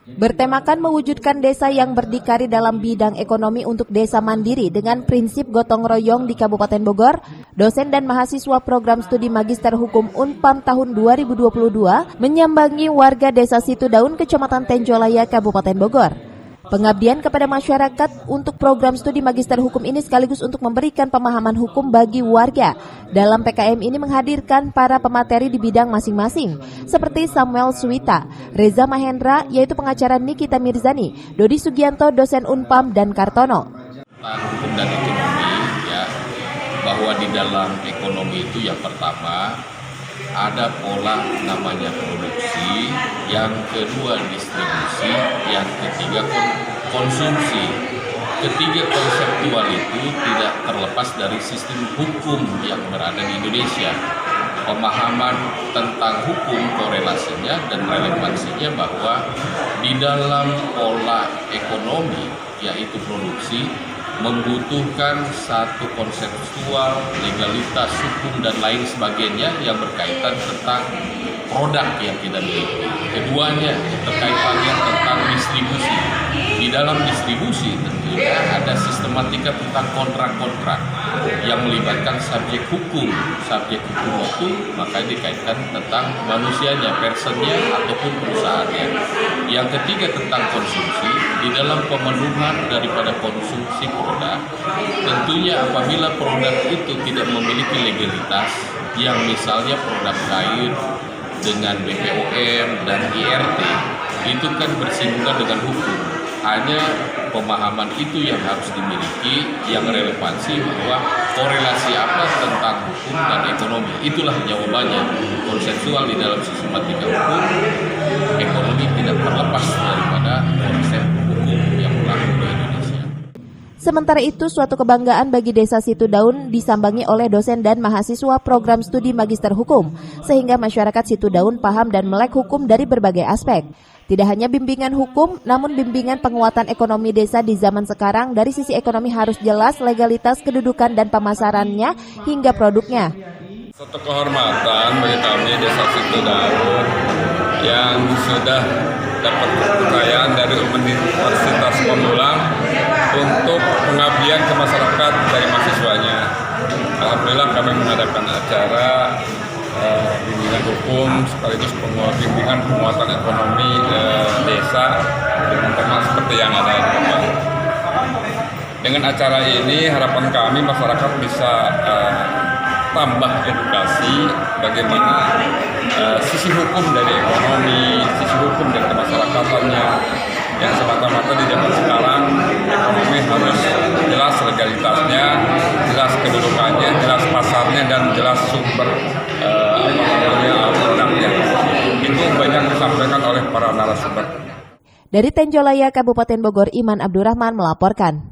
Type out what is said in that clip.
Bertemakan mewujudkan desa yang berdikari dalam bidang ekonomi untuk desa mandiri dengan prinsip gotong royong di Kabupaten Bogor, dosen dan mahasiswa program studi Magister Hukum Unpam tahun 2022 menyambangi warga desa Situdaun, Kecamatan Tenjolaya, Kabupaten Bogor. Pengabdian kepada masyarakat untuk program studi Magister Hukum ini sekaligus untuk memberikan pemahaman hukum bagi warga. Dalam PKM ini menghadirkan para pemateri di bidang masing-masing, seperti Samuel Suwita, Reza Mahendra, yaitu pengacara Nikita Mirzani, Dodi Sugianto, dosen Unpam, dan Kartono. Hukum dan ekonomi, ya, bahwa di dalam ekonomi itu yang pertama ada pola namanya produksi, yang kedua distribusi, yang ketiga konsumsi. Ketiga konseptual itu tidak terlepas dari sistem hukum yang berada di Indonesia. Pemahaman tentang hukum, korelasinya dan relevansinya bahwa di dalam pola ekonomi, yaitu produksi, membutuhkan satu konseptual, legalitas, hukum, dan lain sebagainya yang berkaitan tentang produk yang kita miliki. Keduanya terkaitannya tentang distribusi. Di dalam distribusi tentunya ada sistematika tentang kontrak-kontrak yang melibatkan subjek hukum. Subjek hukum itu maka dikaitkan tentang manusianya, personnya, ataupun perusahaannya. Yang ketiga tentang konsumsi. Di dalam pemenuhan daripada konsumsi produk, tentunya apabila produk itu tidak memiliki legalitas, yang misalnya produk kain dengan BPOM dan IRT, itu kan bersinggungan dengan hukum. Hanya pemahaman itu yang harus dimiliki, yang relevansi bahwa korelasi apa tentang hukum dan ekonomi. Itulah jawabannya. Konseptual di dalam sistematika hukum, ekonomi tidak terlepas daripada konsep hukum yang berlaku di Indonesia. Sementara itu, suatu kebanggaan bagi desa Situdaun disambangi oleh dosen dan mahasiswa program studi Magister Hukum, sehingga masyarakat Situdaun paham dan melek hukum dari berbagai aspek. Tidak hanya bimbingan hukum, namun bimbingan penguatan ekonomi desa di zaman sekarang. Dari sisi ekonomi harus jelas legalitas, kedudukan, dan pemasarannya hingga produknya. Suatu kehormatan bagi kami desa Situdaun yang sudah dapat kepercayaan dari Universitas Pamulang untuk pengabdian ke masyarakat dari mahasiswanya. Alhamdulillah kami mengadakan acara bimbingan hukum sekaligus bimbingan penguatan ekonomi desa dengan tema seperti yang ada di depan. Dengan acara ini harapan kami masyarakat bisa tambah edukasi bagaimana sisi hukum dari ekonomi, sisi hukum dari kemasyarakatannya. Yang semata-mata di zaman sekarang ekonomi harus jelas legalitasnya, jelas kedudukannya, jelas pasarnya, dan jelas sumber produknya. Itu banyak disampaikan oleh para narasumber. Dari Tenjolaya, Kabupaten Bogor, Iman Abdurrahman melaporkan.